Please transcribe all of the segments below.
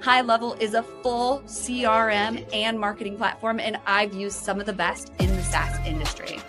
High Level is a full CRM and marketing platform, and I've used some of the best in the SaaS industry.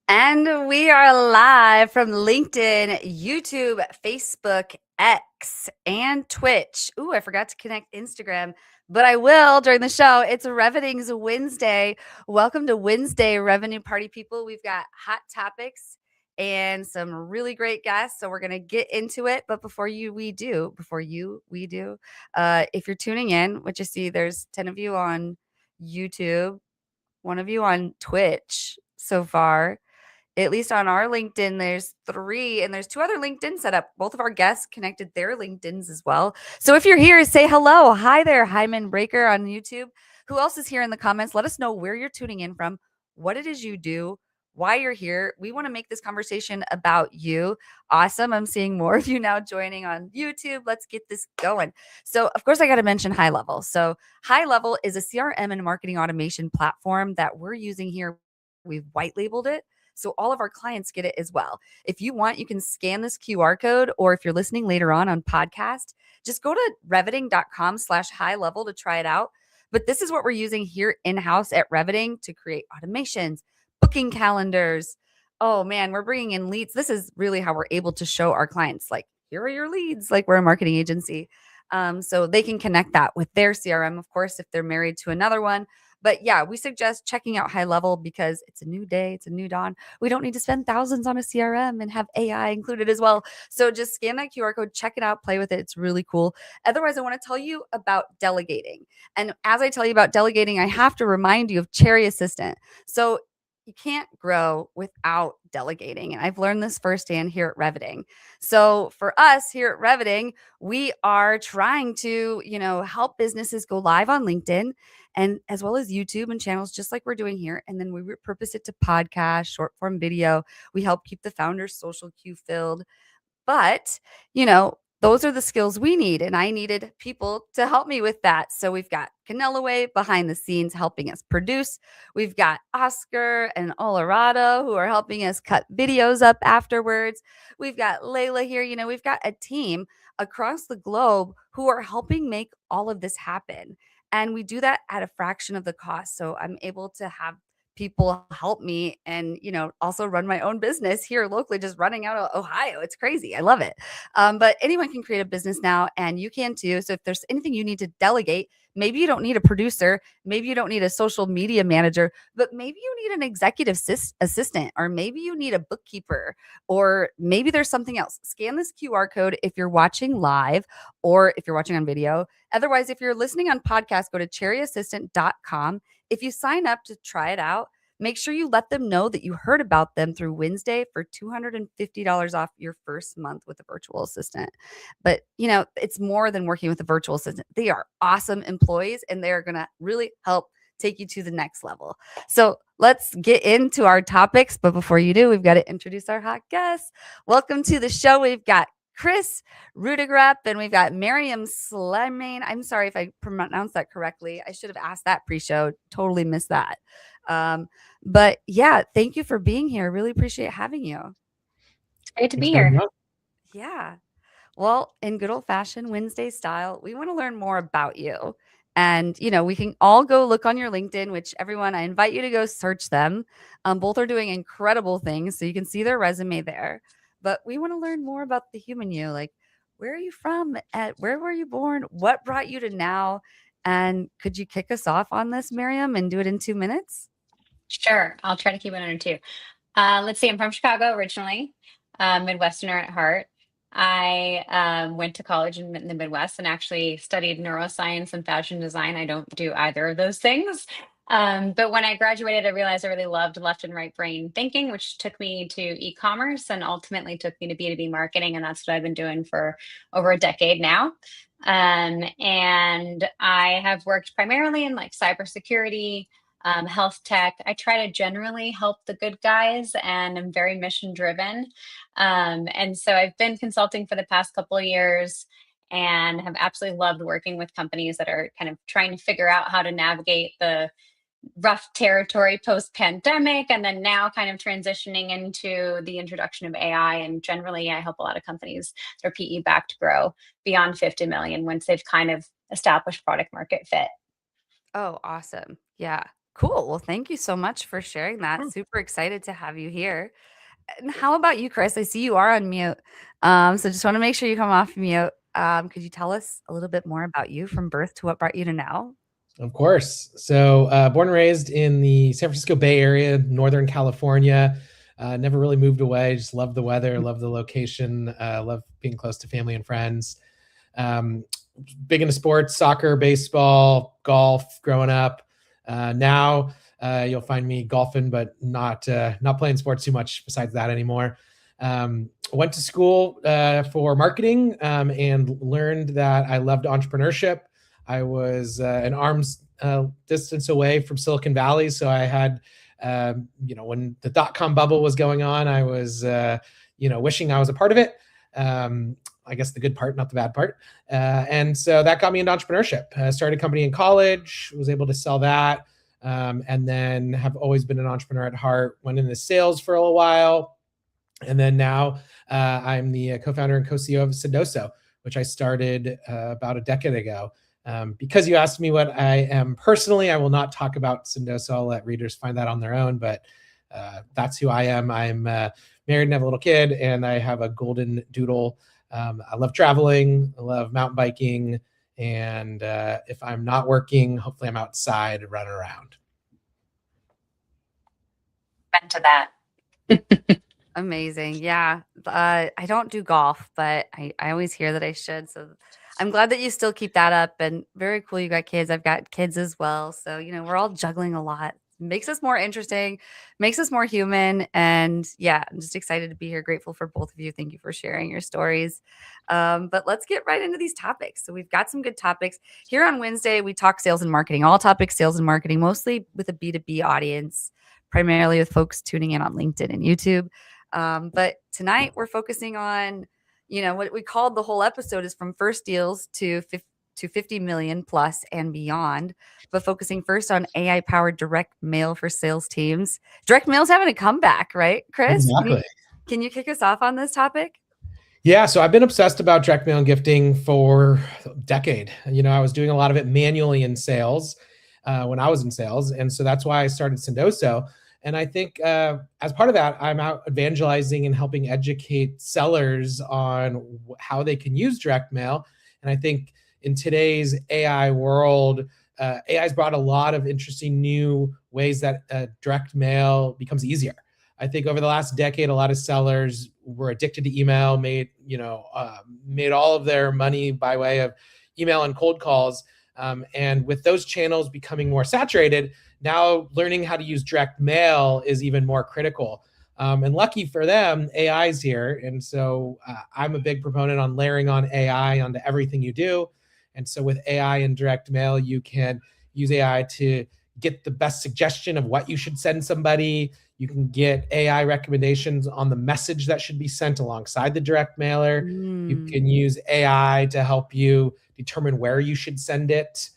And we are live from LinkedIn, YouTube, Facebook, X, and Twitch. Ooh, I forgot to connect Instagram, but I will during the show. It's Revening's Wednesday. Welcome to Wednesday, Revenue Party people. We've got hot topics and some really great guests. So we're going to get into it. But before we do, if you're tuning in, which you see there's 10 of you on YouTube, 1 of you on Twitch so far. At least on our LinkedIn, there's 3, and there's 2 other LinkedIn set up. Both of our guests connected their LinkedIns as well. So if you're here, say hello. Hi there, Hyman Breaker on YouTube. Who else is here in the comments? Let us know where you're tuning in from, what it is you do, why you're here. We want to make this conversation about you. Awesome. I'm seeing more of you now joining on YouTube. Let's get this going. So, of course, I got to mention High Level. So, High Level is a CRM and marketing automation platform that we're using here. We've white labeled it, so all of our clients get it as well. If you want, you can scan this QR code, or if you're listening later on podcast, just go to reveting.com/high level to try it out. But this is what we're using here in-house at Reveting to create automations, booking calendars. Oh man, we're bringing in leads. This is really how we're able to show our clients, like, here are your leads, like we're a marketing agency. So they can connect that with their CRM, of course, if they're married to another one. But yeah, we suggest checking out High Level because it's a new day, it's a new dawn. We don't need to spend thousands on a CRM and have AI included as well. So just scan that QR code, check it out, play with it. It's really cool. Otherwise, I want to tell you about delegating. And as I tell you about delegating, I have to remind you of Cherry Assistant. So you can't grow without delegating. And I've learned this firsthand here at Reveting. So for us here at Reveting, we are trying to, help businesses go live on LinkedIn and as well as YouTube and channels, just like we're doing here. And then we repurpose it to podcast, short form video. We help keep the founder's social queue filled. But, those are the skills we need. And I needed people to help me with that. So we've got Canelaway behind the scenes helping us produce. We've got Oscar and Olorado who are helping us cut videos up afterwards. We've got Layla here. We've got a team across the globe who are helping make all of this happen. And we do that at a fraction of the cost. So I'm able to have people help me and, also run my own business here locally, just running out of Ohio. It's crazy. I love it. But anyone can create a business now, and you can too. So if there's anything you need to delegate, maybe you don't need a producer, maybe you don't need a social media manager, but maybe you need an executive assistant, or maybe you need a bookkeeper, or maybe there's something else. Scan this QR code if you're watching live or if you're watching on video. Otherwise, if you're listening on podcast, go to cherryassistant.com. If you sign up to try it out, make sure you let them know that you heard about them through WinsDay for $250 off your first month with a virtual assistant. But, it's more than working with a virtual assistant. They are awesome employees, and they're going to really help take you to the next level. So let's get into our topics. But before you do, we've got to introduce our hot guests. Welcome to the show. We've got Kris Rudeegraap, and we've got Mariam Slimane. I'm sorry if I pronounced that correctly. I should have asked that pre-show. Totally missed that. But yeah, thank you for being here. Really appreciate having you. It's great to be here. Yeah. Well, in good old-fashioned Wednesday style, we want to learn more about you. And, we can all go look on your LinkedIn, which everyone, I invite you to go search them. Both are doing incredible things, so you can see their resume there. But we want to learn more about the human you, like, where are you from? Where were you born? What brought you to now? And could you kick us off on this, Mariam, and do it in 2 minutes? Sure. I'll try to keep it under 2. Let's see. I'm from Chicago originally, Midwesterner at heart. I went to college in the Midwest and actually studied neuroscience and fashion design. I don't do either of those things. But when I graduated, I realized I really loved left and right brain thinking, which took me to e-commerce and ultimately took me to B2B marketing. And that's what I've been doing for over a decade now. And I have worked primarily in like cybersecurity, health tech. I try to generally help the good guys and I'm very mission driven. And so I've been consulting for the past couple of years and have absolutely loved working with companies that are kind of trying to figure out how to navigate the rough territory post pandemic and then now kind of transitioning into the introduction of AI. And generally, I help a lot of companies that are PE backed grow beyond 50 million once they've kind of established product market fit. Oh, awesome. Yeah. Cool. Well, thank you so much for sharing that. Yeah. Super excited to have you here. And how about you, Kris? I see you are on mute. So just want to make sure you come off mute. Could you tell us a little bit more about you from birth to what brought you to now? Of course. So, born and raised in the San Francisco Bay Area, Northern California. Never really moved away. Just love the weather, love the location, love being close to family and friends. Um, Big into sports, soccer, baseball, golf growing up. Now you'll find me golfing, but not playing sports too much besides that anymore. Went to school for marketing and learned that I loved entrepreneurship. I was an arm's distance away from Silicon Valley, so I had, when the dot-com bubble was going on, I was, wishing I was a part of it. I guess the good part, not the bad part. And so that got me into entrepreneurship. I started a company in college, was able to sell that, and then have always been an entrepreneur at heart. Went into sales for a little while, and then now I'm the co-founder and co-CEO of Sendoso, which I started about a decade ago. Because you asked me what I am personally, I will not talk about Sendoso. I'll let readers find that on their own, but that's who I am. I'm married and have a little kid, and I have a golden doodle. I love traveling, I love mountain biking, and if I'm not working, hopefully I'm outside running around. To that. Amazing. Yeah. I don't do golf, but I always hear that I should. So I'm glad that you still keep that up and very cool. You got kids. I've got kids as well. So, we're all juggling a lot. Makes us more interesting, makes us more human. And yeah, I'm just excited to be here. Grateful for both of you. Thank you for sharing your stories. But let's get right into these topics. So we've got some good topics. Here on WinsDay, we talk sales and marketing, all topics sales and marketing, mostly with a B2B audience, primarily with folks tuning in on LinkedIn and YouTube. But tonight we're focusing on, what we called the whole episode is from first deals to 50 million plus and beyond, but focusing first on AI powered direct mail for sales teams. Direct mail's having a comeback, right, Kris? Exactly. Can you kick us off on this topic? Yeah, so I've been obsessed about direct mail and gifting for a decade. I was doing a lot of it manually in sales when I was in sales. And so that's why I started Sendoso. And I think as part of that, I'm out evangelizing and helping educate sellers on how they can use direct mail. And I think in today's AI world, AI has brought a lot of interesting new ways that direct mail becomes easier. I think over the last decade, a lot of sellers were addicted to email, made all of their money by way of email and cold calls. And with those channels becoming more saturated, now learning how to use direct mail is even more critical. And lucky for them, AI is here. And so I'm a big proponent on layering on AI onto everything you do. And so with AI and direct mail, you can use AI to get the best suggestion of what you should send somebody. You can get AI recommendations on the message that should be sent alongside the direct mailer. You can use AI to help you determine where you should send it,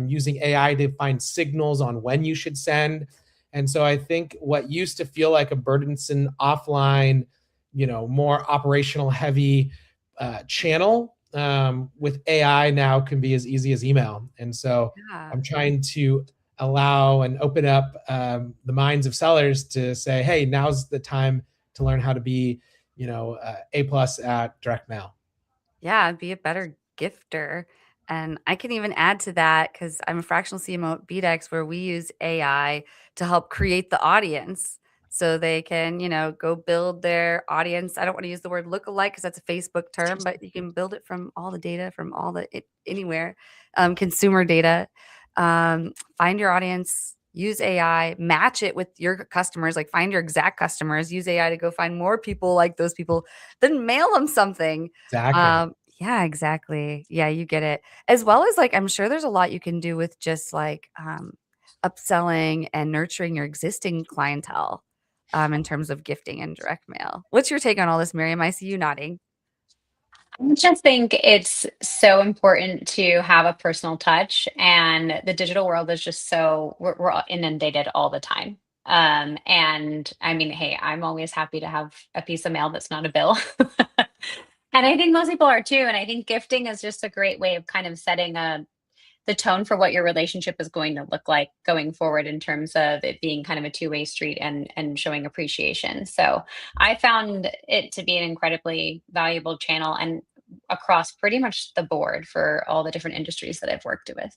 using AI to find signals on when you should send. And so I think what used to feel like a burdensome offline, more operational heavy channel with AI now can be as easy as email. And so I'm trying to allow and open up the minds of sellers to say, hey, now's the time to learn how to be, A+ at direct mail. Yeah, be a better gifter. And I can even add to that because I'm a fractional CMO at BDEX where we use AI to help create the audience so they can, go build their audience. I don't want to use the word lookalike because that's a Facebook term, but you can build it from all the data, from anywhere, consumer data. Find your audience, use AI, match it with your customers, like find your exact customers, use AI to go find more people like those people, then mail them something. Exactly. Yeah, exactly. Yeah, you get it. As well as like, I'm sure there's a lot you can do with just like upselling and nurturing your existing clientele in terms of gifting and direct mail. What's your take on all this, Miriam? I see you nodding. I just think it's so important to have a personal touch, and the digital world is just so we're all inundated all the time. And I mean, hey, I'm always happy to have a piece of mail that's not a bill. And I think most people are too. And I think gifting is just a great way of kind of setting the tone for what your relationship is going to look like going forward in terms of it being kind of a two-way street and showing appreciation. So I found it to be an incredibly valuable channel and across pretty much the board for all the different industries that I've worked with.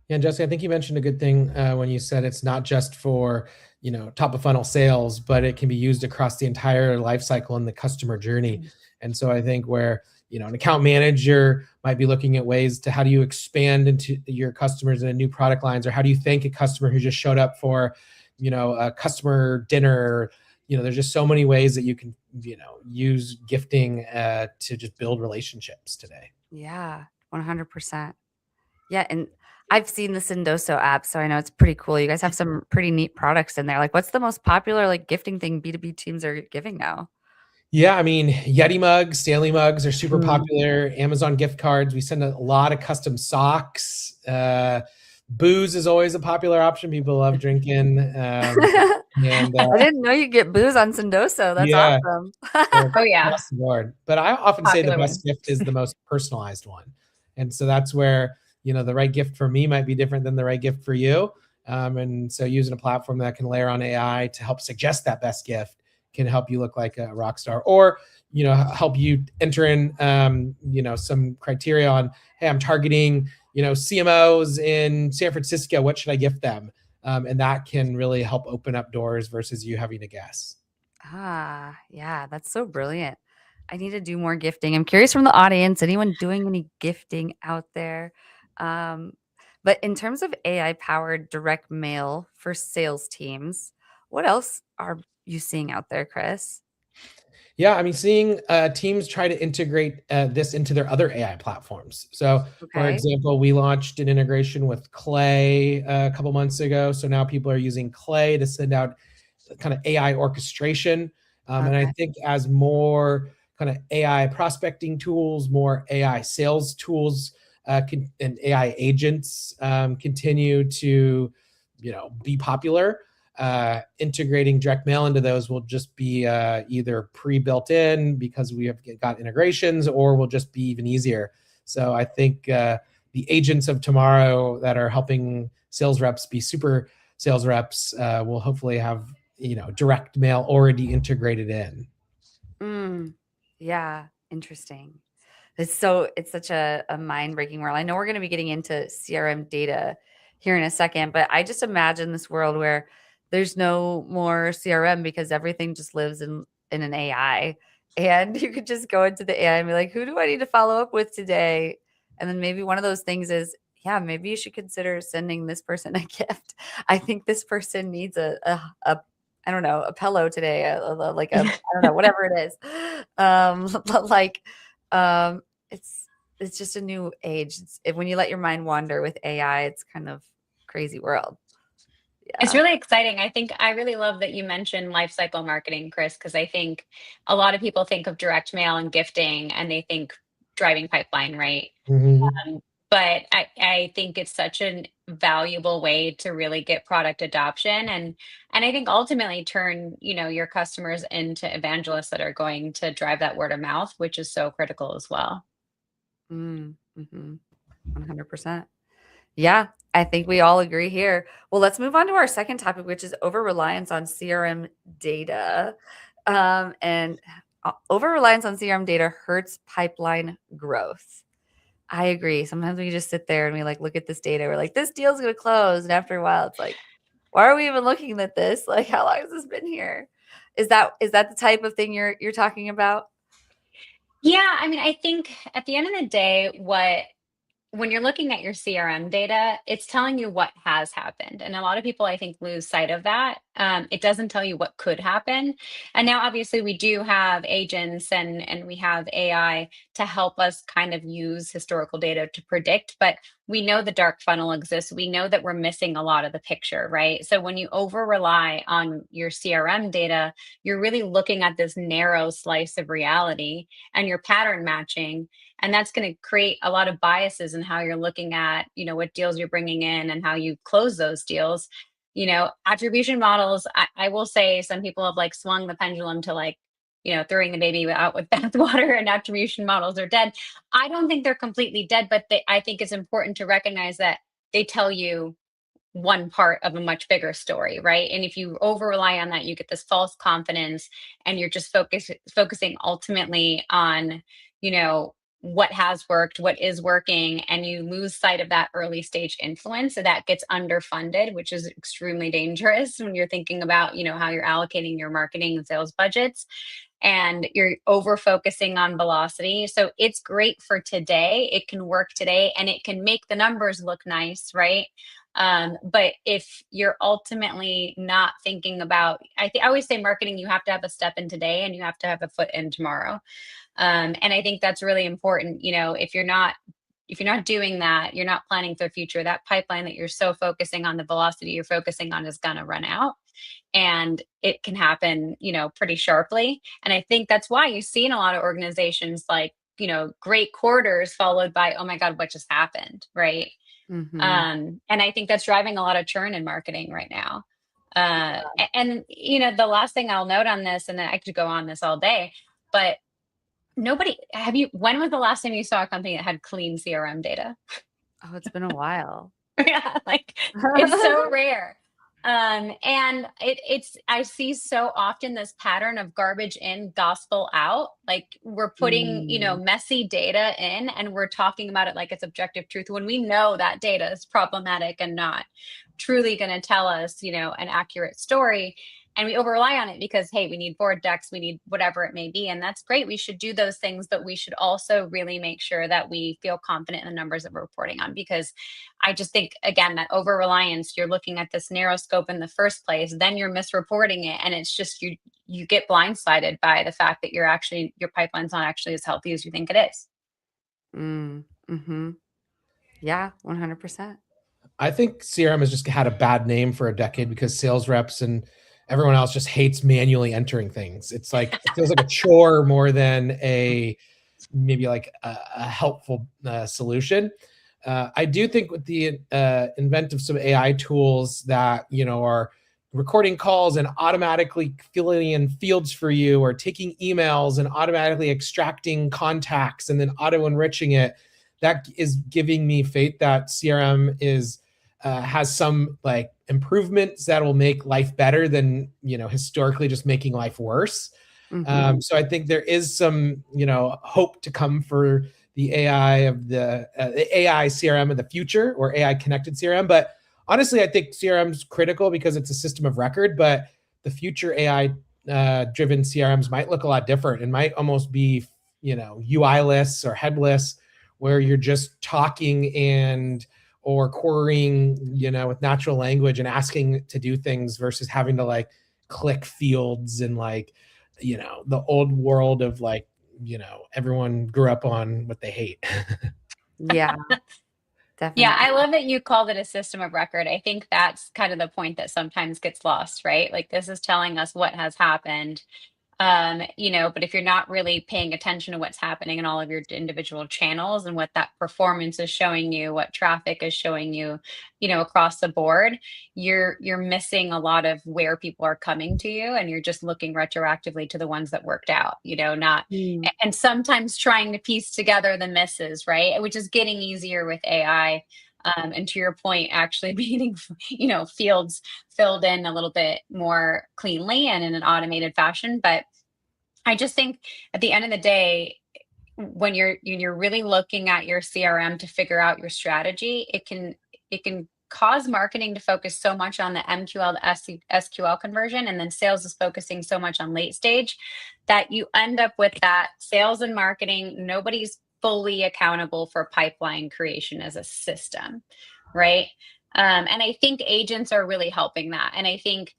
Yeah, and Jesse, I think you mentioned a good thing when you said it's not just for top of funnel sales, but it can be used across the entire life cycle and the customer journey. And so I think where an account manager might be looking at ways to how do you expand into your customers into new product lines, or how do you thank a customer who just showed up for a customer dinner. There's just so many ways that you can use gifting to just build relationships today. Yeah, 100%. Yeah, and I've seen the Sendoso app, so I know it's pretty cool. You guys have some pretty neat products in there. Like, what's the most popular like gifting thing B2B teams are giving now? Yeah, I mean, Yeti mugs, Stanley mugs are super popular. Amazon gift cards. We send a lot of custom socks. Booze is always a popular option. People love drinking. And I didn't know you get booze on Sendoso. That's yeah, awesome. Oh yeah, across the board. But I often say the popular best one. gift is the most personalized one. And so that's where, the right gift for me might be different than the right gift for you. And so using a platform that can layer on AI to help suggest that best gift can help you look like a rock star, or, help you enter in, some criteria on, hey, I'm targeting, CMOs in San Francisco. What should I gift them? And that can really help open up doors versus you having to guess. Yeah, that's so brilliant. I need to do more gifting. I'm curious from the audience, anyone doing any gifting out there? Um, but in terms of AI powered direct mail for sales teams, what else are you seeing out there, Kris? Yeah, I mean, seeing teams try to integrate this into their other AI platforms. So, for Okay. example, we launched an integration with Clay a couple months ago. So now people are using Clay to send out kind of AI orchestration. And I Okay. think as more kind of AI prospecting tools, more AI sales tools, and AI agents continue to, be popular, integrating direct mail into those will just be either pre-built in because we have got integrations, or will just be even easier. So I think the agents of tomorrow that are helping sales reps be super sales reps will hopefully have direct mail already integrated in. Yeah, interesting. It's such a mind-breaking world. I know we're going to be getting into CRM data here in a second, but I just imagine this world where there's no more CRM because everything just lives in an AI. And you could just go into the AI and be like, who do I need to follow up with today? And then maybe one of those things is, yeah, maybe you should consider sending this person a gift. I think this person needs a I don't know, a pillow today, like a I don't know, whatever it is. But like it's just a new age. When you let your mind wander with AI, it's kind of crazy world. It's Yeah. really exciting. I think I really love that you mentioned lifecycle marketing, Kris, because I think a lot of people think of direct mail and gifting and they think driving pipeline, right? Mhm. But I think it's such a valuable way to really get product adoption and I think ultimately turn, your customers into evangelists that are going to drive that word of mouth, which is so critical as well. Mm-hmm. 100%. Yeah, I think we all agree here. Well, let's move on to our second topic, which is over reliance on CRM data. And over reliance on CRM data hurts pipeline growth. I agree. Sometimes we just sit there and we like look at this data. We're like, this deal's gonna close, and after a while, it's like, why are we even looking at this? Like, how long has this been here? Is that the type of thing you're talking about? Yeah, I mean, I think at the end of the day, what when you're looking at your CRM data, it's telling you what has happened. And a lot of people, I think, lose sight of that. It doesn't tell you what could happen. And now, obviously, we do have agents and we have AI to help us kind of use historical data to predict. But we know the dark funnel exists. We know that we're missing a lot of the picture, right? So when you over rely on your CRM data, you're really looking at this narrow slice of reality and you're pattern matching. And that's going to create a lot of biases in how you're looking at, what deals you're bringing in and how you close those deals. Attribution models, I will say some people have like swung the pendulum to like, throwing the baby out with bathwater and attribution models are dead. I don't think they're completely dead, but I think it's important to recognize that they tell you one part of a much bigger story, right? And if you over rely on that, you get this false confidence and you're just focusing ultimately on, what has worked, what is working, and you lose sight of that early stage influence. So that gets underfunded, which is extremely dangerous when you're thinking about, how you're allocating your marketing and sales budgets. And you're over focusing on velocity. So it's great for today. It can work today and it can make the numbers look nice, right? But if you're ultimately not thinking about, I always say marketing, you have to have a step in today and you have to have a foot in tomorrow. And I think that's really important. If you're not doing that, you're not planning for the future. That pipeline that you're so focusing on, the velocity you're focusing on is going to run out. And it can happen, pretty sharply. And I think that's why you see in a lot of organizations like, great quarters followed by, oh my God, what just happened? Right. Mhm. And I think that's driving a lot of churn in marketing right now. And the last thing I'll note on this, and I could go on this all day, but when was the last time you saw a company that had clean CRM data? Oh, it's been a while. Yeah, like it's so rare. And I see so often this pattern of garbage in, gospel out. Like we're putting, messy data in and we're talking about it like it's objective truth when we know that data is problematic and not truly going to tell us, an accurate story. And we over rely on it because, hey, we need board decks, we need whatever it may be. And that's great. We should do those things, but we should also really make sure that we feel confident in the numbers that we're reporting on. Because I just think, again, that over reliance, you're looking at this narrow scope in the first place, then you're misreporting it. And it's just you get blindsided by the fact that your pipeline's not actually as healthy as you think it is. Mm-hmm. Yeah, 100%. I think CRM has just had a bad name for a decade because sales reps and everyone else just hates manually entering things. It's like, it feels like a chore more than maybe like a helpful solution. I do think with the invent of some AI tools that, are recording calls and automatically filling in fields for you, or taking emails and automatically extracting contacts and then auto enriching it, that is giving me faith that CRM has some like improvements that will make life better than, historically just making life worse. Mhm. So I think there is some, hope to come for the AI of the AI CRM of the future, or AI connected CRM. But honestly, I think CRM is critical because it's a system of record. But the future AI driven CRMs might look a lot different and might almost be, UI-less or headless, where you're just talking or querying, with natural language and asking to do things versus having to like click fields and like, the old world of like, everyone grew up on what they hate. Yeah, Yeah, I definitely. love that you called it a system of record. I think that's kind of the point that sometimes gets lost, right? Like this is telling us what has happened. But if you're not really paying attention to what's happening in all of your individual channels and what that performance is showing you, what traffic is showing you, across the board, you're missing a lot of where people are coming to you, and you're just looking retroactively to the ones that worked out, not Mm. and sometimes trying to piece together the misses, right? Which is getting easier with AI. And to your point, actually being, fields filled in a little bit more cleanly and in an automated fashion. But I just think at the end of the day, when you're really looking at your CRM to figure out your strategy, it can cause marketing to focus so much on the MQL to SQL conversion, and then sales is focusing so much on late stage that you end up with that sales and marketing. Nobody's fully accountable for pipeline creation as a system, right? And I think agents are really helping that. And I think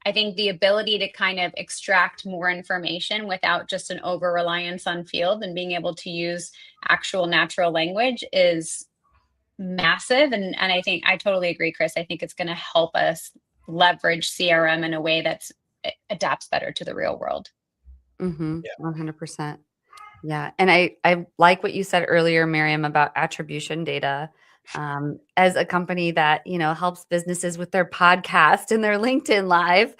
the ability to kind of extract more information without just an over-reliance on field and being able to use actual natural language is massive. And I think I totally agree, Kris. I think it's going to help us leverage CRM in a way that adapts better to the real world. 100%. Yeah. And I like what you said earlier, Mariam, about attribution data. As a company that, helps businesses with their podcast and their LinkedIn Live,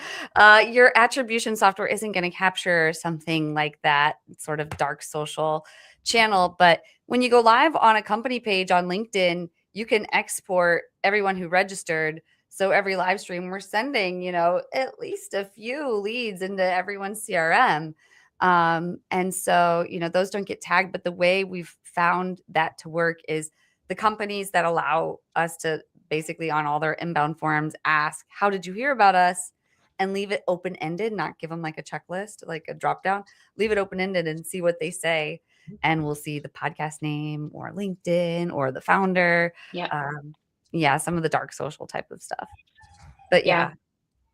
your attribution software isn't going to capture something like that sort of dark social channel. But when you go live on a company page on LinkedIn, you can export everyone who registered. So every live stream, we're sending, at least a few leads into everyone's CRM. And so, those don't get tagged. But the way we've found that to work is the companies that allow us to basically on all their inbound forums ask, how did you hear about us? And leave it open-ended, not give them like a checklist, like a drop down, leave it open-ended and see what they say. And we'll see the podcast name or LinkedIn or the founder. Yeah. Some of the dark social type of stuff. But yeah,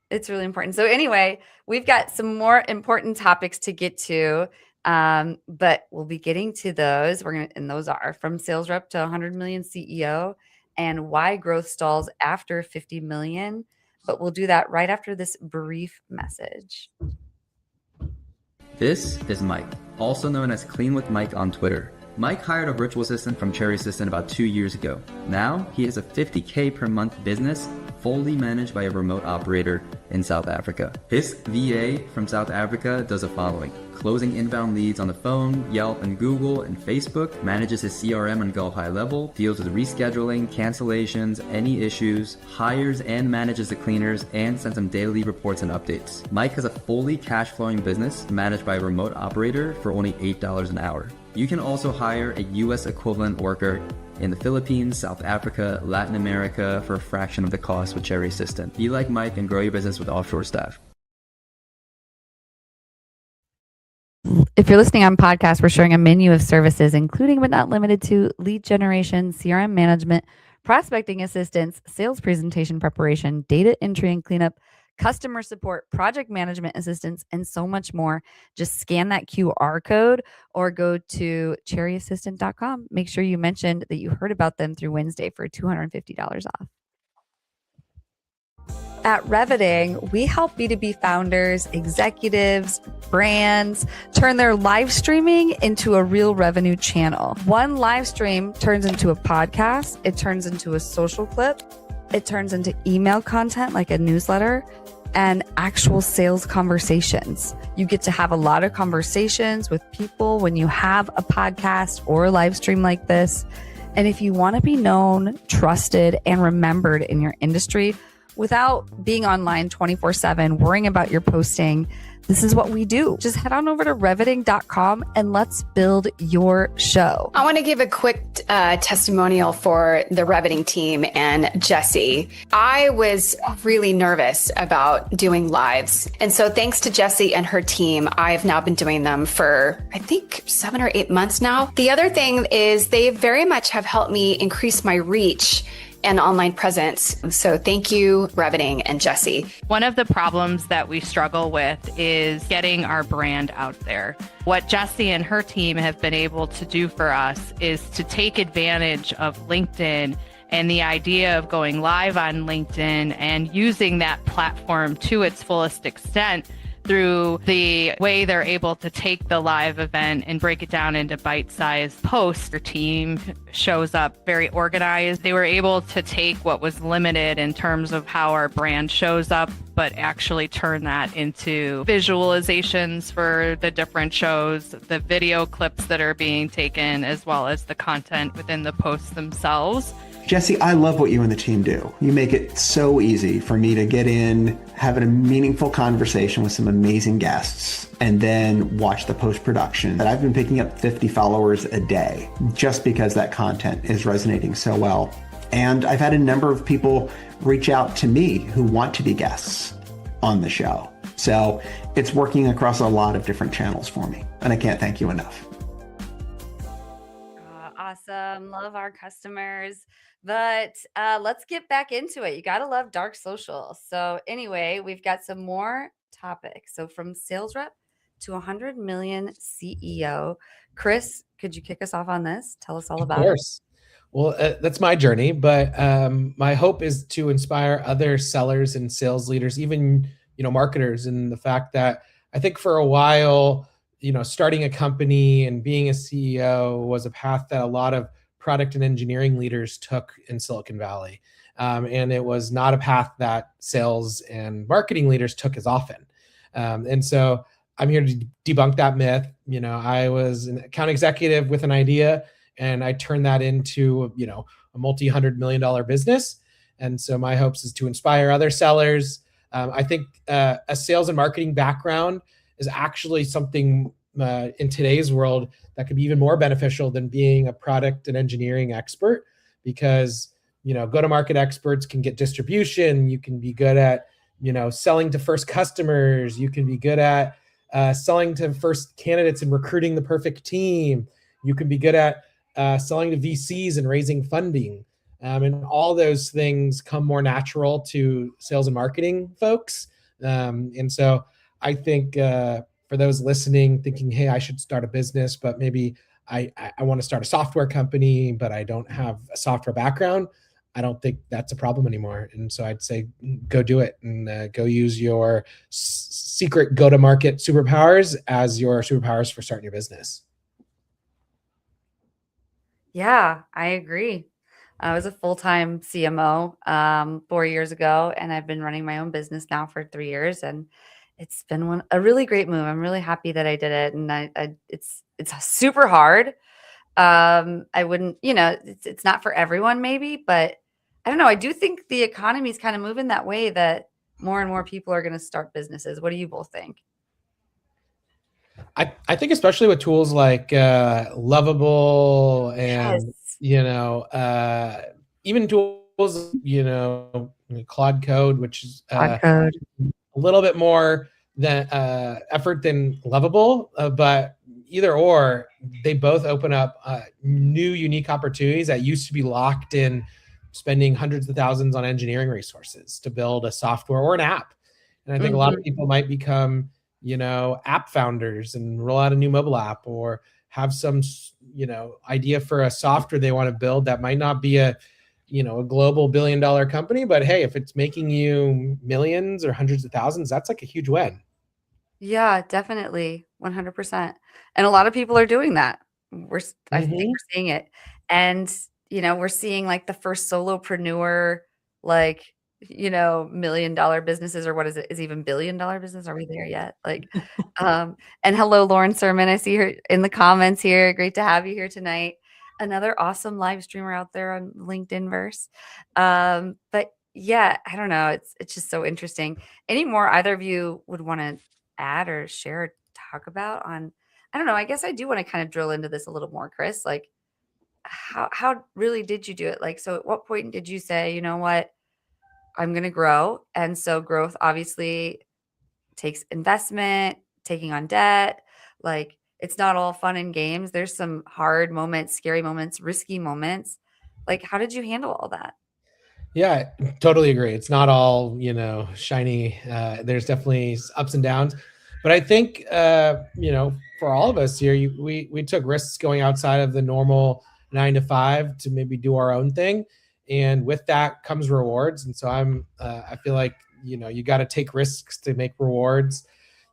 it's really important. So anyway, we've got some more important topics to get to. But we'll be getting to those. And those are from sales rep to 100 million CEO and why growth stalls after 50 million. But we'll do that right after this brief message. This is Mike, also known as Clean with Mike on Twitter. Mike hired a virtual assistant from Cherry Assistant about 2 years ago. Now he has a $50K per month business fully managed by a remote operator in South Africa. His VA from South Africa does the following: closing inbound leads on the phone, Yelp and Google and Facebook, manages his CRM on Go high level, deals with rescheduling, cancellations, any issues, hires and manages the cleaners, and sends them daily reports and updates. Mike has a fully cash flowing business managed by a remote operator for only $8 an hour. You can also hire a US equivalent worker in the Philippines, South Africa, Latin America for a fraction of the cost with Cherry Assistant. Be like Mike and grow your business with offshore staff. If you're listening on podcast, we're showing a menu of services, including but not limited to lead generation, CRM management, prospecting assistance, sales presentation preparation, data entry and cleanup, customer support, project management assistance, and so much more. Just scan that QR code or go to cherryassistant.com. Make sure you mentioned that you heard about them through WinsDay for $250 off. At Reviting, we help B2B founders, executives, brands turn their live streaming into a real revenue channel. One live stream turns into a podcast. It turns into a social clip. It turns into email content like a newsletter and actual sales conversations. You get to have a lot of conversations with people when you have a podcast or a live stream like this. And if you want to be known, trusted, and remembered in your industry without being online 24/7, worrying about your posting, this is what we do. Just head on over to reviting.com and let's build your show. I want to give a quick testimonial for the Reviting team and Jessie. I was really nervous about doing lives. And so thanks to Jessie and her team, I've now been doing them for, I think, 7 or 8 months now. The other thing is they very much have helped me increase my reach and online presence. So thank you, Reviting and Jessie. One of the problems that we struggle with is getting our brand out there. What Jessie and her team have been able to do for us is to take advantage of LinkedIn and the idea of going live on LinkedIn and using that platform to its fullest extent through the way they're able to take the live event and break it down into bite-sized posts. Their team shows up very organized. They were able to take what was limited in terms of how our brand shows up, but actually turn that into visualizations for the different shows, the video clips that are being taken, as well as the content within the posts themselves. Jessie, I love what you and the team do. You make it so easy for me to get in, have a meaningful conversation with some amazing guests, and then watch the post-production. That I've been picking up 50 followers a day just because that content is resonating so well. And I've had a number of people reach out to me who want to be guests on the show. So it's working across a lot of different channels for me, and I can't thank you enough. awesome. Love our customers. But let's get back into it. You got to love dark social. So, anyway, we've got some more topics. So, from sales rep to 100 million CEO. Kris, could you kick us off on this? Tell us all Of about it. course. Well, that's my journey, but my hope is to inspire other sellers and sales leaders, even marketers, and the fact that I think for a while, starting a company and being a CEO was a path that a lot of product and engineering leaders took in Silicon Valley, and it was not a path that sales and marketing leaders took as often. And so I'm here to debunk that myth. I was an account executive with an idea, and I turned that into, a multi-$100 million business. And so my hopes is to inspire other sellers. I think a sales and marketing background is actually something in today's world that could be even more beneficial than being a product and engineering expert, because, go-to-market experts can get distribution. You can be good at, selling to first customers. You can be good at selling to first candidates and recruiting the perfect team. You can be good at selling to VCs and raising funding. And all those things come more natural to sales and marketing folks. And so I think for those listening, thinking, hey, I should start a business, but maybe I want to start a software company, but I don't have a software background, I don't think that's a problem anymore. And so I'd say go do it and go use your secret go-to-market superpowers as your superpowers for starting your business. Yeah, I agree. I was a full-time CMO 4 years ago, and I've been running my own business now for 3 years, and it's been a really great move. I'm really happy that I did it, and it's super hard. I wouldn't, it's not for everyone maybe, but I don't know. I do think the economy is kind of moving that way that more and more people are going to start businesses. What do you both think? I think especially with tools like Lovable and, even tools, Claude Code, which is a little bit more than effort than Lovable, but either or, they both open up new, unique opportunities that used to be locked in spending hundreds of thousands on engineering resources to build a software or an app. And I think a lot of people might become app founders and roll out a new mobile app, or have some, idea for a software they want to build that might not be a global $1 billion company, but hey, if it's making you millions or hundreds of thousands, that's like a huge win. Yeah, definitely. 100%. And a lot of people are doing that. I think we're seeing it. And, we're seeing like the first solopreneur, like, $1 million businesses, or what is it? Is even $1 billion business? Are we there yet? Like, and hello, Lauren Sermon. I see her in the comments here. Great to have you here tonight. Another awesome live streamer out there on LinkedIn verse. But yeah, I don't know. It's just so interesting. Any more either of you would want to add or share or talk about on, I don't know. I guess I do want to kind of drill into this a little more, Kris. Like, how really did you do it? Like, so at what point did you say, you know what, I'm going to grow? And so growth obviously takes investment, taking on debt. Like, it's not all fun and games. There's some hard moments, scary moments, risky moments. Like, how did you handle all that? Yeah, totally agree. It's not all, shiny. There's definitely ups and downs. But I think, for all of us here, we took risks going outside of the normal 9 to 5 to maybe do our own thing. And with that comes rewards. And so I feel like, you got to take risks to make rewards.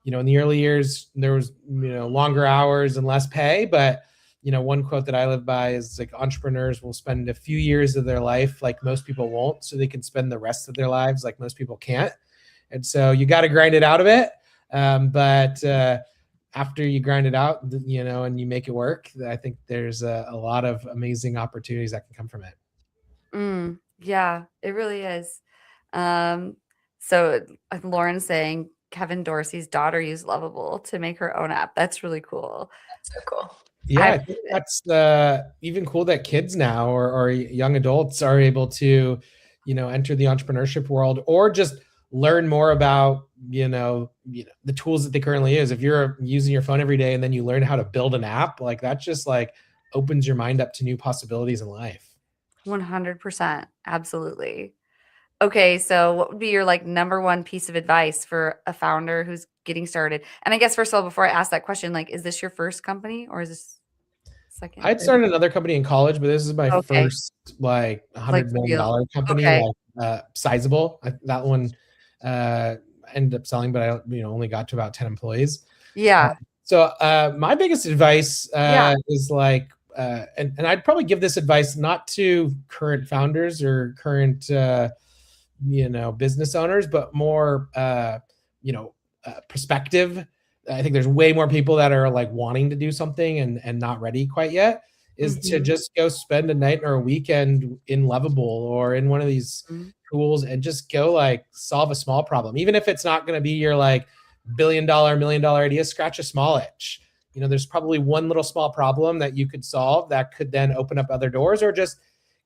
In the early years, there was, longer hours and less pay. But, one quote that I live by is like, entrepreneurs will spend a few years of their life like most people won't, so they can spend the rest of their lives like most people can't. And so you got to grind it out of it. But after you grind it out, and you make it work, I think there's a lot of amazing opportunities that can come from it. Yeah, it really is. So Lauren's saying Kevin Dorsey's daughter used Lovable to make her own app. That's really cool. That's so cool. Yeah, I think that's even cool that kids now or young adults are able to, enter the entrepreneurship world, or just learn more about, the tools that they currently use. If you're using your phone every day and then you learn how to build an app, like that's just like opens your mind up to new possibilities in life. 100%. Absolutely. Okay, so what would be your like number one piece of advice for a founder who's getting started? And I guess first of all, before I ask that question, like, is this your first company or is this second? I'd started another company in college, but this is my Okay. first like Like $100 million real. company, Okay. like sizable. That one ended up selling, but I only got to about 10 employees. Yeah. So my biggest advice Yeah. is like, and I'd probably give this advice not to current founders or current business owners, but more perspective. I think there's way more people that are like wanting to do something and not ready quite yet, is to just go spend a night or a weekend in Lovable or in one of these tools and just go like solve a small problem. Even if it's not going to be your like $1 billion, $1 million idea, scratch a small itch. There's probably one little small problem that you could solve that could then open up other doors or just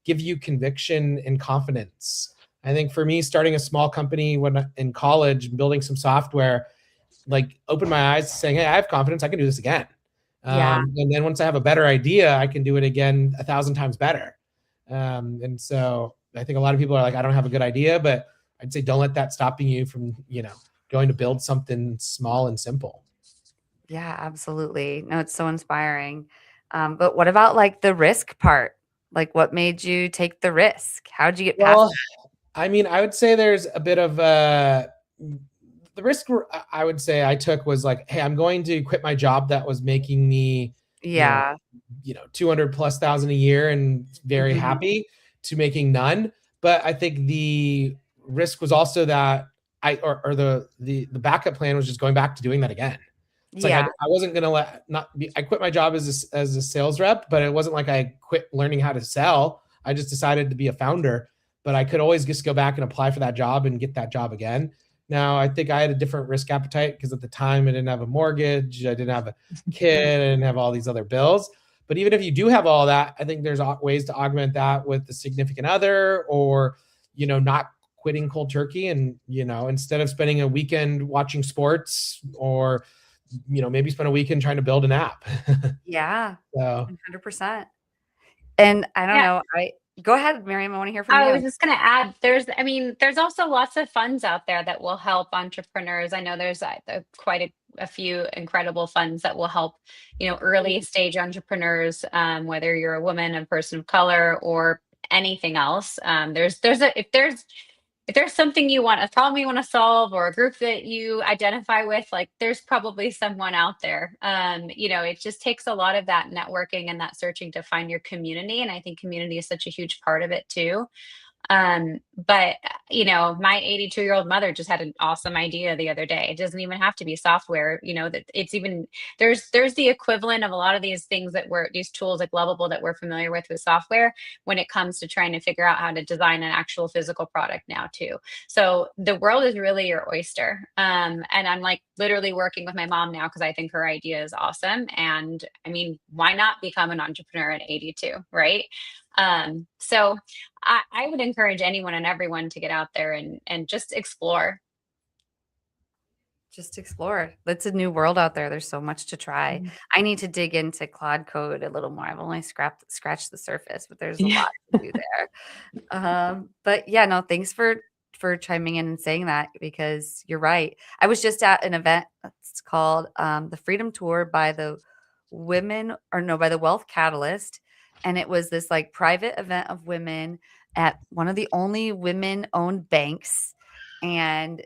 give you conviction and confidence. I think for me, starting a small company when in college, building some software, like opened my eyes saying, hey, I have confidence. I can do this again. And then once I have a better idea, I can do it again 1,000 times better. And so I think a lot of people are like, I don't have a good idea, but I'd say don't let that stopping you from, going to build something small and simple. Yeah, absolutely. No, it's so inspiring. But what about like the risk part? Like what made you take the risk? How'd you get past that? I mean, I would say there's a bit of the risk I would say I took was like, hey, I'm going to quit my job that was making me, Yeah. 200,000+ a year and very happy, to making none. But I think the risk was also that the backup plan was just going back to doing that again. It's like I wasn't gonna I quit my job as a sales rep, but it wasn't like I quit learning how to sell. I just decided to be a founder, but I could always just go back and apply for that job and get that job again. Now, I think I had a different risk appetite because at the time I didn't have a mortgage, I didn't have a kid, I didn't have all these other bills. But even if you do have all that, I think there's ways to augment that with the significant other or, not quitting cold turkey and, instead of spending a weekend watching sports or, maybe spend a weekend trying to build an app. Yeah. So 100%. And I don't know. Go ahead, Mariam. I want to hear from you. I was just going to add, there's also lots of funds out there that will help entrepreneurs. I know there's quite a few incredible funds that will help, early stage entrepreneurs, whether you're a woman, a person of color, or anything else. If there's something a problem you want to solve, or a group that you identify with, like there's probably someone out there. It just takes a lot of that networking and that searching to find your community. And I think community is such a huge part of it too. But my 82-year-old mother just had an awesome idea the other day. It doesn't even have to be software, that it's even there's the equivalent of a lot of these things these tools like Lovable that we're familiar with software when it comes to trying to figure out how to design an actual physical product now too. So the world is really your oyster. And I'm like literally working with my mom now because I think her idea is awesome. And I mean, why not become an entrepreneur at 82, right? So I would encourage anyone and everyone to get out there and just explore. Just explore. It's a new world out there. There's so much to try. I need to dig into Claude Code a little more. I've only scratched the surface, but there's a lot to do there. But yeah, no, thanks for chiming in and saying that, because you're right. I was just at an event that's called the Freedom Tour by the Wealth Catalyst. And it was this like private event of women at one of the only women-owned banks. And,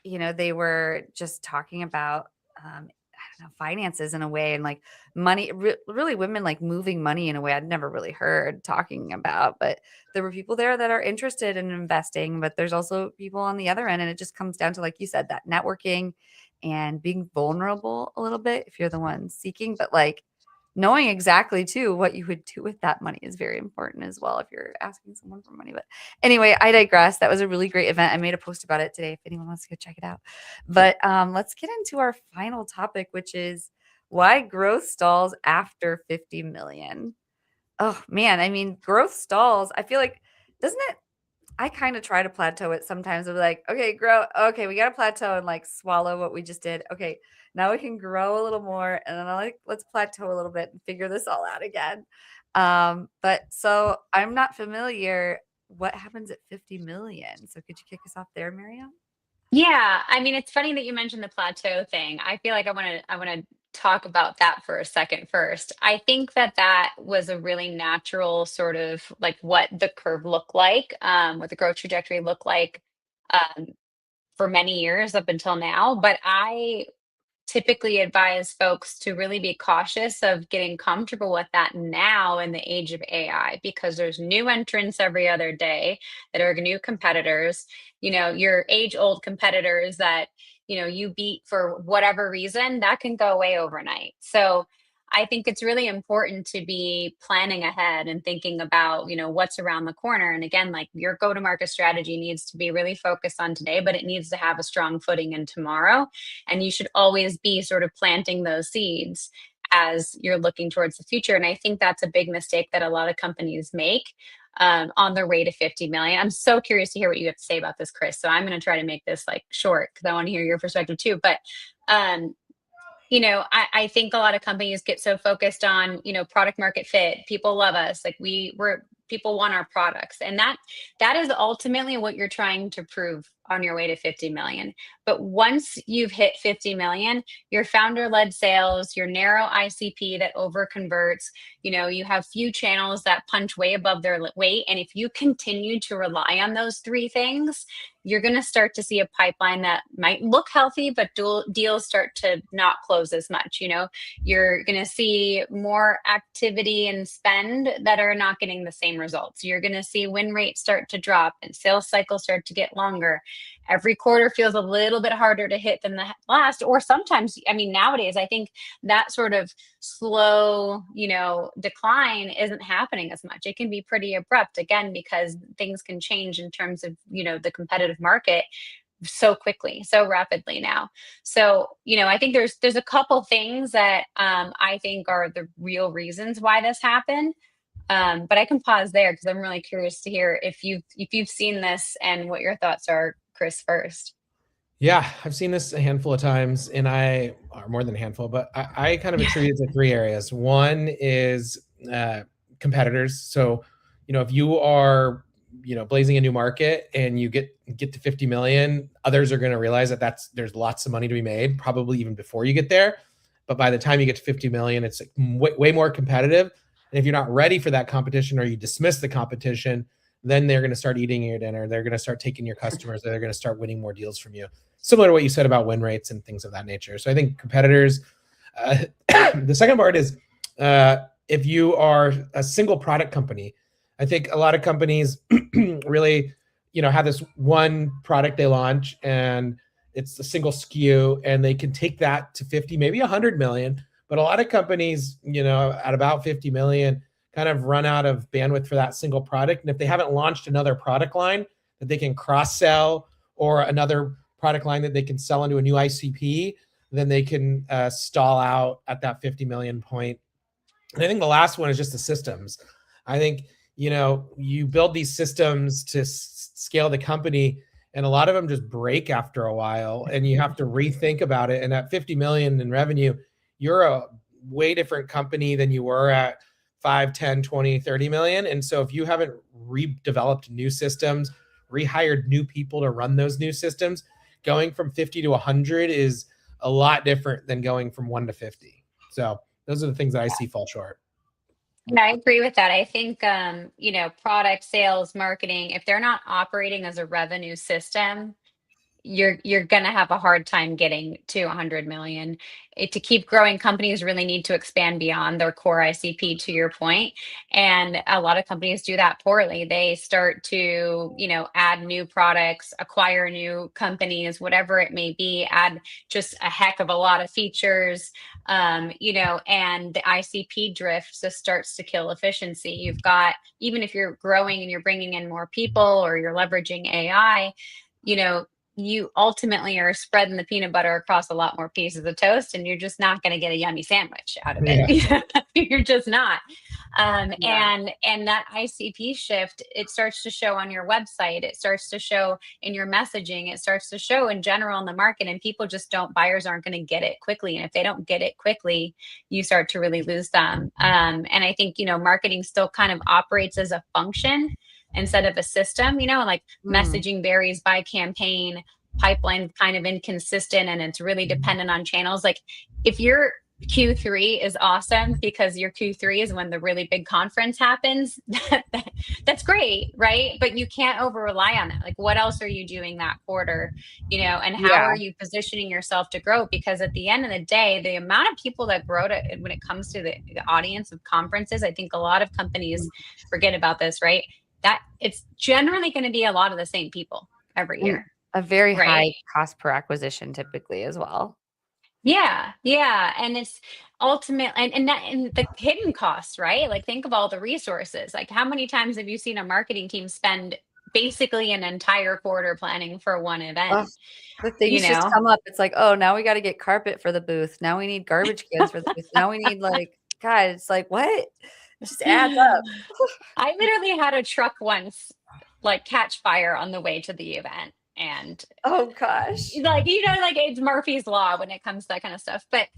they were just talking about, finances in a way, and like money, really women like moving money in a way I'd never really heard talking about. But there were people there that are interested in investing, but there's also people on the other end. And it just comes down to, like you said, that networking and being vulnerable a little bit if you're the one seeking, but like knowing exactly too what you would do with that money is very important as well if you're asking someone for money. But anyway, I digress. That was a really great event. I made a post about it today if anyone wants to go check it out. But let's get into our final topic, which is why growth stalls after 50 million. Oh man, I mean, growth stalls, I feel like, doesn't it I kind of try to plateau it sometimes. I'm like, okay, grow. Okay, we got to plateau and like swallow what we just did. Okay, now we can grow a little more, and then let's plateau a little bit and figure this all out again. But so I'm not familiar. What happens at 50 million? So could you kick us off there, Mariam? Yeah, I mean, it's funny that you mentioned the plateau thing. I feel like I want to talk about that for a second first. I think that that was a really natural sort of like what the curve looked like, what the growth trajectory looked like um, for many years up until now. But I typically advise folks to really be cautious of getting comfortable with that now in the age of AI, because there's new entrants every other day that are new competitors, your age old competitors that, you beat for whatever reason, that can go away overnight. So I think it's really important to be planning ahead and thinking about, what's around the corner. And again, like your go to market strategy needs to be really focused on today, but it needs to have a strong footing in tomorrow. And you should always be sort of planting those seeds as you're looking towards the future. And I think that's a big mistake that a lot of companies make on their way to 50 million. I'm so curious to hear what you have to say about this, Kris. So I'm going to try to make this like short because I want to hear your perspective too. But I think a lot of companies get so focused on, product market fit. People love us. Like people want our products. And that is ultimately what you're trying to prove on your way to 50 million. But once you've hit 50 million, your founder-led sales, your narrow ICP that over converts, you have few channels that punch way above their weight. And if you continue to rely on those three things, you're going to start to see a pipeline that might look healthy, but deals start to not close as much. You're going to see more activity and spend that are not getting the same results. You're going to see win rates start to drop and sales cycles start to get longer. Every quarter feels a little bit harder to hit than the last, or sometimes, nowadays, I think that sort of slow, decline isn't happening as much. It can be pretty abrupt, again, because things can change in terms of, the competitive market so quickly, so rapidly now. So, I think there's a couple things that I think are the real reasons why this happened. But I can pause there because I'm really curious to hear if you've seen this and what your thoughts are, Kris, first. Yeah, I've seen this a handful of times, and or more than a handful, but I kind of attribute it to three areas. One is competitors. So, if you are, blazing a new market and you get to 50 million, others are going to realize that there's lots of money to be made, probably even before you get there. But by the time you get to 50 million, it's way more competitive. And if you're not ready for that competition, or you dismiss the competition, then they're going to start eating your dinner. They're going to start taking your customers. They're going to start winning more deals from you. Similar to what you said about win rates and things of that nature. So I think competitors. The second part is if you are a single product company, I think a lot of companies really, have this one product they launch and it's a single SKU, and they can take that to 50, maybe 100 million. But a lot of companies, at about 50 million, kind of run out of bandwidth for that single product. And if they haven't launched another product line that they can cross-sell, or another product line that they can sell into a new ICP, then they can stall out at that 50 million point. And I think the last one is just the systems. I think, you build these systems to scale the company, and a lot of them just break after a while, and you have to rethink about it. And at 50 million in revenue, you're a way different company than you were at 5, 10, 20, 30 million. And so if you haven't redeveloped new systems, rehired new people to run those new systems, going from 50 to 100 is a lot different than going from 1 to 50. So those are the things that I see fall short. And I agree with that. I think, product sales, marketing, if they're not operating as a revenue system, you're going to have a hard time getting to 100 million. To keep growing, companies really need to expand beyond their core ICP, to your point. And a lot of companies do that poorly. They start to, add new products, acquire new companies, whatever it may be, add just a heck of a lot of features, and the ICP drift just starts to kill efficiency. You've got, even if you're growing and you're bringing in more people or you're leveraging AI, you ultimately are spreading the peanut butter across a lot more pieces of toast, and you're just not going to get a yummy sandwich out of it. Yeah. You're just not. And that ICP shift, it starts to show on your website, it starts to show in your messaging, it starts to show in general in the market, and people just buyers aren't going to get it quickly. And if they don't get it quickly, you start to really lose them. And I think, marketing still kind of operates as a function instead of a system, like messaging varies by campaign, pipeline kind of inconsistent, and it's really dependent on channels. Like if your Q3 is awesome because your Q3 is when the really big conference happens, that's great, right? But you can't over rely on that. Like what else are you doing that quarter, and how are you positioning yourself to grow? Because at the end of the day, the amount of people that grow when it comes to the audience of conferences, I think a lot of companies forget about this, right? That it's generally going to be a lot of the same people every year. A very high cost per acquisition typically as well. Yeah. And it's ultimate and the hidden costs, right? Like think of all the resources. Like how many times have you seen a marketing team spend basically an entire quarter planning for one event? The things just come up. It's like, oh, now we got to get carpet for the booth. Now we need garbage cans for the booth. Now we need God, it's like, what? It just adds up. I literally had a truck once catch fire on the way to the event. And oh gosh, it's Murphy's Law when it comes to that kind of stuff. But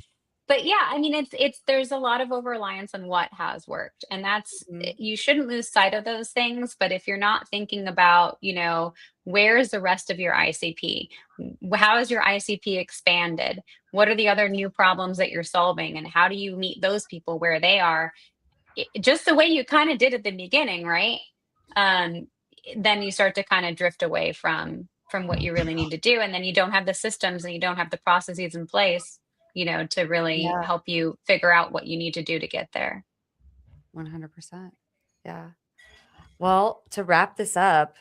yeah, I mean, it's there's a lot of over-reliance on what has worked, and that's you shouldn't lose sight of those things. But if you're not thinking about, where's the rest of your ICP? How is your ICP expanded? What are the other new problems that you're solving, and how do you meet those people where they are? Just the way you kind of did at the beginning, right? Then you start to kind of drift away from what you really need to do. And then you don't have the systems and you don't have the processes in place, to really help you figure out what you need to do to get there. 100%. Yeah. Well, to wrap this up,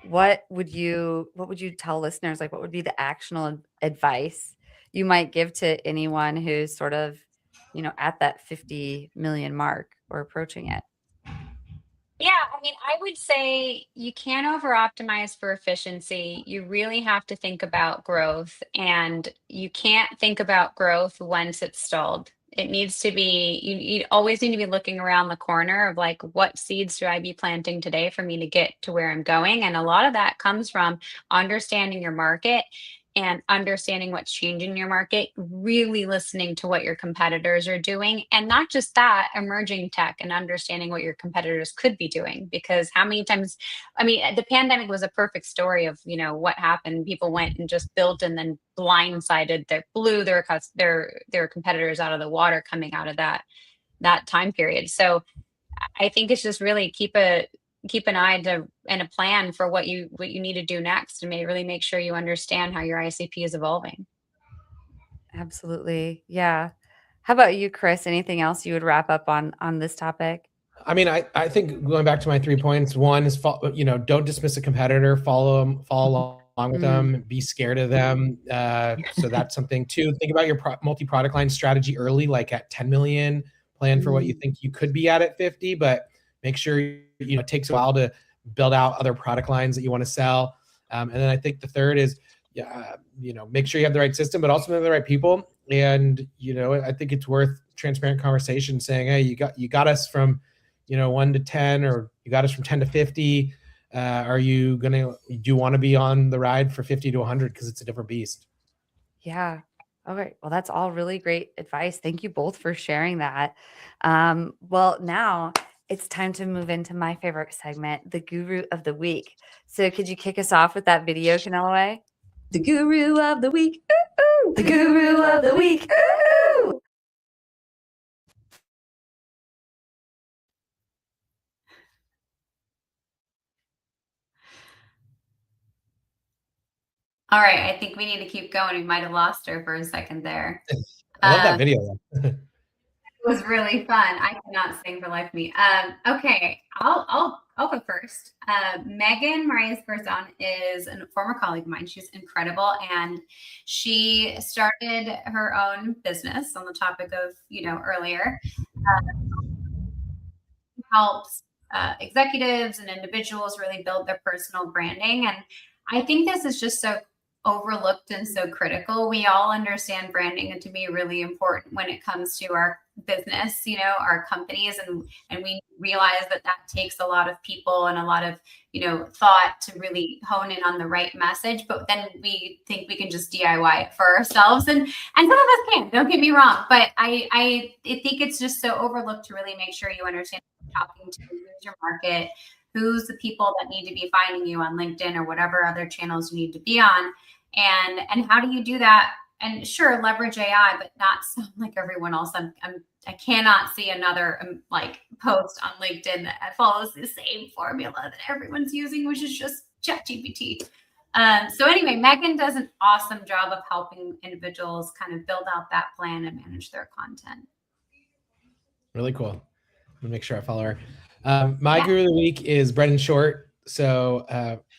what would you tell listeners? Like, what would be the actionable advice you might give to anyone who's sort of, at that 50 million mark or approaching it? Yeah, I mean, I would say you can't over optimize for efficiency. You really have to think about growth, and you can't think about growth once it's stalled. It needs to be, you always need to be looking around the corner of what seeds should I be planting today for me to get to where I'm going? And a lot of that comes from understanding your market and understanding what's changing in your market, really listening to what your competitors are doing. And not just that, emerging tech and understanding what your competitors could be doing. Because how many times, I mean, the pandemic was a perfect story of, what happened. People went and just built and then blindsided, blew their competitors out of the water coming out of that time period. So I think it's just really keep an eye and a plan for what you need to do next, and really make sure you understand how your ICP is evolving. Absolutely. Yeah. How about you, Kris? Anything else you would wrap up on this topic? I mean, I think going back to my 3 points, one is, don't dismiss a competitor, follow along with them, be scared of them. So that's something. 2, think about your multi-product line strategy early, like at 10 million, plan for what you think you could be at 50, but make sure, it takes a while to build out other product lines that you want to sell. And then I think the third is, make sure you have the right system, but also have the right people. And, I think it's worth transparent conversation saying, hey, you got us from, 1 to 10, or you got us from 10 to 50. Do you want to be on the ride for 50 to 100? Because it's a different beast. Yeah. All right. Well, that's all really great advice. Thank you both for sharing that. Well, now it's time to move into my favorite segment, the Guru of the Week. So could you kick us off with that video, Canelo? The Guru of the Week. Ooh, ooh. The Guru of the Week. Ooh, ooh. All right. I think we need to keep going. We might have lost her for a second there. I love that video. It was really fun. I cannot sing for life of me. Okay, I'll go first. Megan Marias Garzon is a former colleague of mine. She's incredible, and she started her own business on the topic of earlier. Helps executives and individuals really build their personal branding, and I think this is just so overlooked and so critical. We all understand branding to be really important when it comes to our business, our companies, and we realize that takes a lot of people and a lot of, thought to really hone in on the right message. But then we think we can just DIY it for ourselves, and some of us can, don't get me wrong, but I think it's just so overlooked to really make sure you understand who you're talking to, who's your market, who's the people that need to be finding you on LinkedIn or whatever other channels you need to be on, and how do you do that? And sure, leverage AI, but not sound like everyone else. I cannot see another post on LinkedIn that follows the same formula that everyone's using, which is just ChatGPT. So anyway, Megan does an awesome job of helping individuals kind of build out that plan and manage their content. Really cool. Let me make sure I follow her. My guru of the week is Brendan Short. So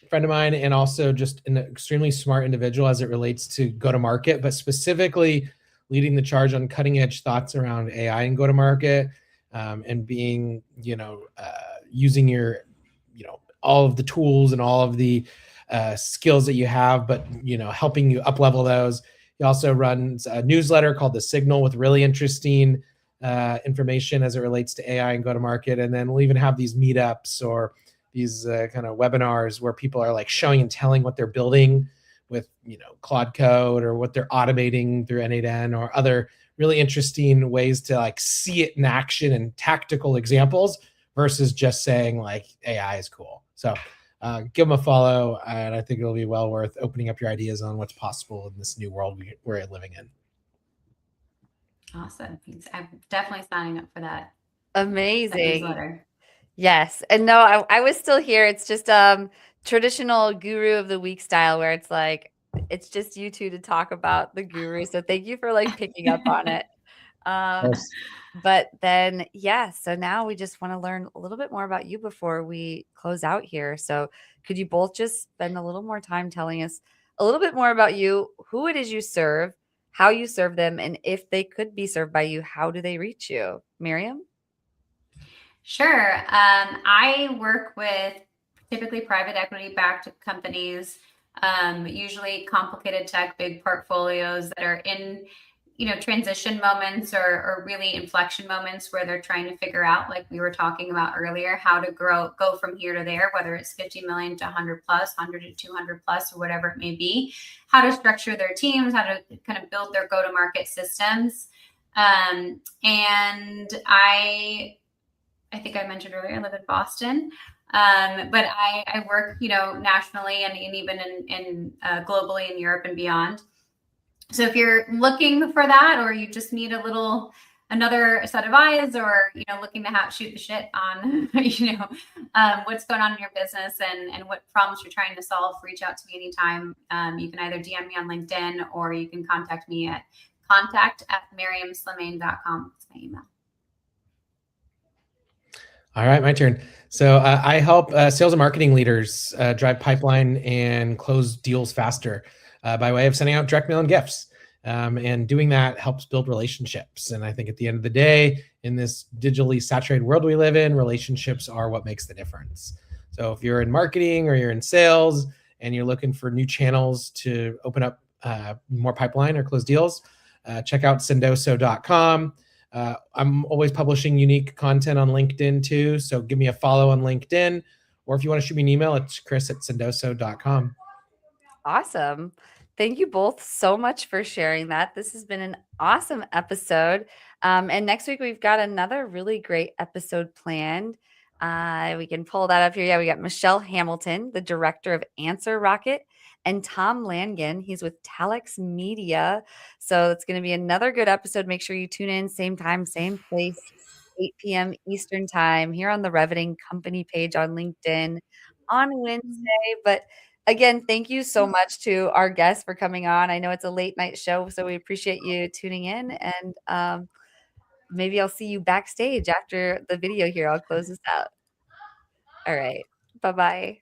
friend of mine, and also just an extremely smart individual as it relates to go-to-market, but specifically leading the charge on cutting-edge thoughts around AI and go-to-market, and being, using your, all of the tools and all of the skills that you have, but, helping you up-level those. He also runs a newsletter called The Signal with really interesting information as it relates to AI and go-to-market. And then we'll even have these meetups or these kind of webinars where people are like showing and telling what they're building with, Claude Code, or what they're automating through N8N, or other really interesting ways to like see it in action and tactical examples versus just saying like AI is cool. So give them a follow, and I think it'll be well worth opening up your ideas on what's possible in this new world we're living in. Awesome. I'm definitely signing up for that. Amazing. Newsletter. Yes. And no, I was still here. It's just traditional guru of the week style, where it's like, it's just you two to talk about the guru. So thank you for like picking up on it. But then, so now we just want to learn a little bit more about you before we close out here. So could you both just spend a little more time telling us a little bit more about you, who it is you serve, how you serve them, and if they could be served by you, how do they reach you? Mariam? Sure. I work with typically private equity backed companies, usually complicated tech, big portfolios that are in, transition moments or really inflection moments where they're trying to figure out, like we were talking about earlier, how to go from here to there, whether it's 50 million to 100 plus, 100 to 200 plus, or whatever it may be, how to structure their teams, how to kind of build their go-to-market systems. And I think I mentioned earlier, I live in Boston, but I work, nationally and even in globally in Europe and beyond. So if you're looking for that, or you just need another set of eyes, or, looking to shoot the shit on, what's going on in your business and what problems you're trying to solve, reach out to me anytime. You can either DM me on LinkedIn, or you can contact me at contact@mariamslimane.com. It's my email. All right, my turn. So I help sales and marketing leaders drive pipeline and close deals faster by way of sending out direct mail and gifts. And doing that helps build relationships. And I think at the end of the day, in this digitally saturated world we live in, relationships are what makes the difference. So if you're in marketing or you're in sales and you're looking for new channels to open up more pipeline or close deals, check out Sendoso.com. I'm always publishing unique content on LinkedIn too. So give me a follow on LinkedIn, or if you want to shoot me an email, it's Kris@Sendoso.com. Awesome. Thank you both so much for sharing that. This has been an awesome episode. And next week, we've got another really great episode planned. We can pull that up here. Yeah, we got Michelle Hamilton, the director of Answer Rocket, and Tom Langan. He's with Telex Media. So it's going to be another good episode. Make sure you tune in, same time, same place, 8 p.m. Eastern time, here on the Reveting Company page on LinkedIn on Wednesday. But again, thank you so much to our guests for coming on. I know it's a late night show, so we appreciate you tuning in. And maybe I'll see you backstage after the video here. I'll close this out. All right. Bye-bye.